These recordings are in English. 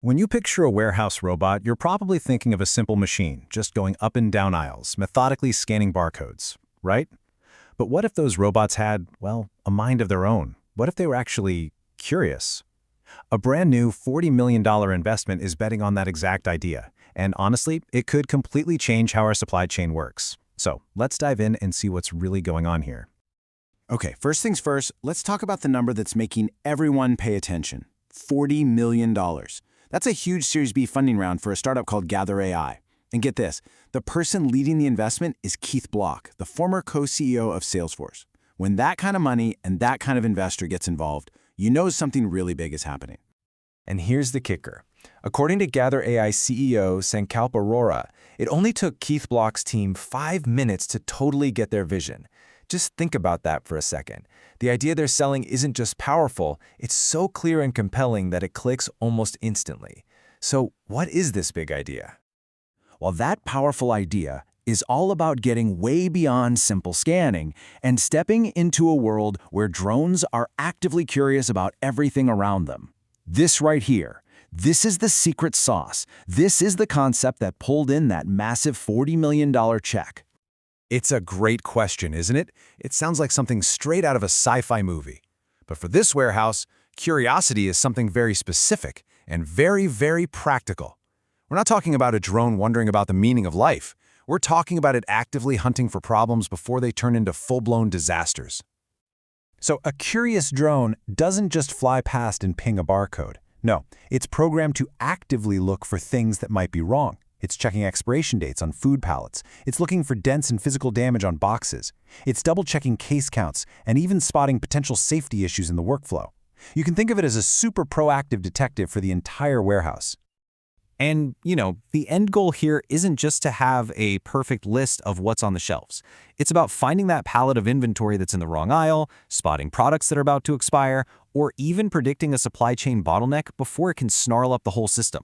When you picture a warehouse robot, you're probably thinking of a simple machine, just going up and down aisles, methodically scanning barcodes, right? But what if those robots had, well, a mind of their own? What if they were actually curious? A brand new $40 million investment is betting on that exact idea. And honestly, it could completely change how our supply chain works. So let's dive in and see what's really going on here. Okay, first things first, let's talk about the number that's making everyone pay attention. $40 million. That's a huge Series B funding round for a startup called Gather AI. And get this, the person leading the investment is Keith Block, the former co-CEO of Salesforce. When that kind of money and that kind of investor gets involved, you know something really big is happening. And here's the kicker. According to Gather AI CEO Sankalp Arora, it only took Keith Block's team 5 minutes to totally get their vision. Just think about that for a second. The idea they're selling isn't just powerful, it's so clear and compelling that it clicks almost instantly. So what is this big idea? Well, that powerful idea is all about getting way beyond simple scanning and stepping into a world where drones are actively curious about everything around them. This right here, this is the secret sauce. This is the concept that pulled in that massive $40 million check. It's a great question, isn't it? It sounds like something straight out of a sci-fi movie. But for this warehouse, curiosity is something very specific and very, very practical. We're not talking about a drone wondering about the meaning of life. We're talking about it actively hunting for problems before they turn into full-blown disasters. So a curious drone doesn't just fly past and ping a barcode. No, it's programmed to actively look for things that might be wrong. It's checking expiration dates on food pallets. It's looking for dents and physical damage on boxes. It's double-checking case counts and even spotting potential safety issues in the workflow. You can think of it as a super proactive detective for the entire warehouse. And, the end goal here isn't just to have a perfect list of what's on the shelves. It's about finding that pallet of inventory that's in the wrong aisle, spotting products that are about to expire, or even predicting a supply chain bottleneck before it can snarl up the whole system.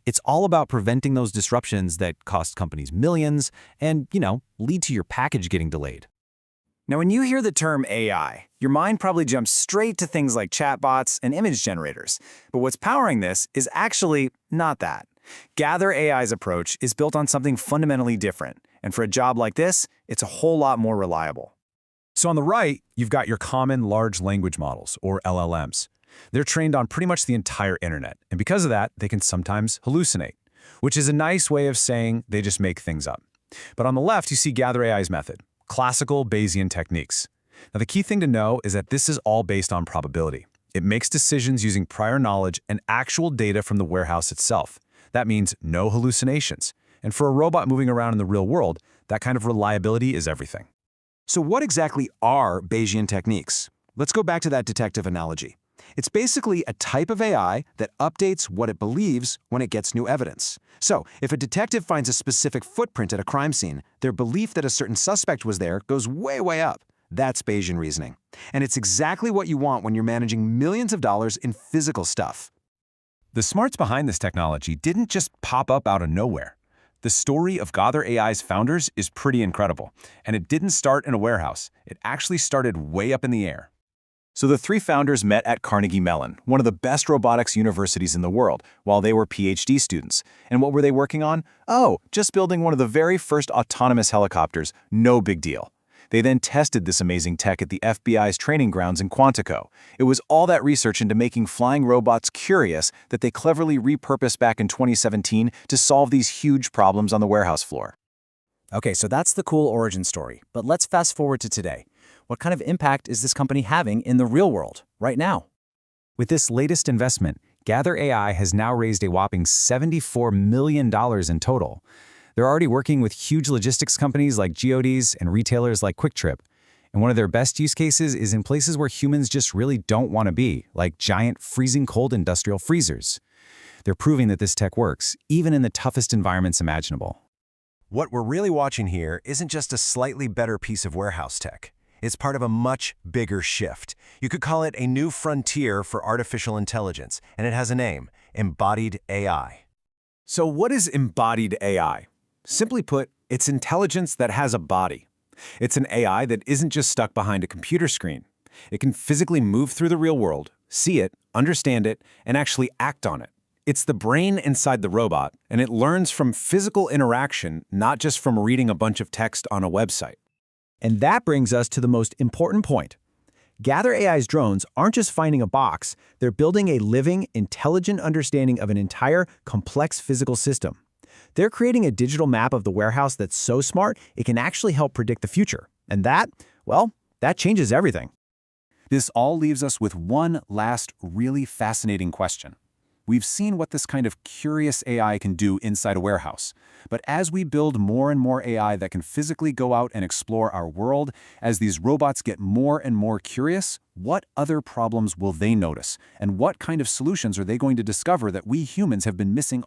It's all about preventing those disruptions that cost companies millions and, lead to your package getting delayed. Now, when you hear the term AI, your mind probably jumps straight to things like chatbots and image generators. But what's powering this is actually not that. Gather AI's approach is built on something fundamentally different. And for a job like this, it's a whole lot more reliable. So on the right, you've got your common large language models, or LLMs. They're trained on pretty much the entire internet, and because of that, they can sometimes hallucinate, which is a nice way of saying they just make things up. But on the left, you see Gather AI's method, classical Bayesian techniques. Now, the key thing to know is that this is all based on probability. It makes decisions using prior knowledge and actual data from the warehouse itself. That means no hallucinations. And for a robot moving around in the real world, that kind of reliability is everything. So what exactly are Bayesian techniques? Let's go back to that detective analogy. It's basically a type of AI that updates what it believes when it gets new evidence. So, if a detective finds a specific footprint at a crime scene, their belief that a certain suspect was there goes way, way up. That's Bayesian reasoning. And it's exactly what you want when you're managing millions of dollars in physical stuff. The smarts behind this technology didn't just pop up out of nowhere. The story of Gather AI's founders is pretty incredible. And it didn't start in a warehouse. It actually started way up in the air. So the three founders met at Carnegie Mellon, one of the best robotics universities in the world, while they were Ph.D. students. And what were they working on? Oh, just building one of the very first autonomous helicopters. No big deal. They then tested this amazing tech at the FBI's training grounds in Quantico. It was all that research into making flying robots curious that they cleverly repurposed back in 2017 to solve these huge problems on the warehouse floor. Okay, so that's the cool origin story. But let's fast forward to today. What kind of impact is this company having in the real world right now? With this latest investment, Gather AI has now raised a whopping $74 million in total. They're already working with huge logistics companies like GEODIS and retailers like QuickTrip. And one of their best use cases is in places where humans just really don't want to be, like giant freezing cold industrial freezers. They're proving that this tech works, even in the toughest environments imaginable. What we're really watching here isn't just a slightly better piece of warehouse tech. It's part of a much bigger shift. You could call it a new frontier for artificial intelligence, and it has a name, embodied AI. So what is embodied AI? Simply put, it's intelligence that has a body. It's an AI that isn't just stuck behind a computer screen. It can physically move through the real world, see it, understand it, and actually act on it. It's the brain inside the robot, and it learns from physical interaction, not just from reading a bunch of text on a website. And that brings us to the most important point. Gather AI's drones aren't just finding a box, they're building a living, intelligent understanding of an entire, complex physical system. They're creating a digital map of the warehouse that's so smart it can actually help predict the future. And that, well, that changes everything. This all leaves us with one last really fascinating question. We've seen what this kind of curious AI can do inside a warehouse. But as we build more and more AI that can physically go out and explore our world, as these robots get more and more curious, what other problems will they notice? And what kind of solutions are they going to discover that we humans have been missing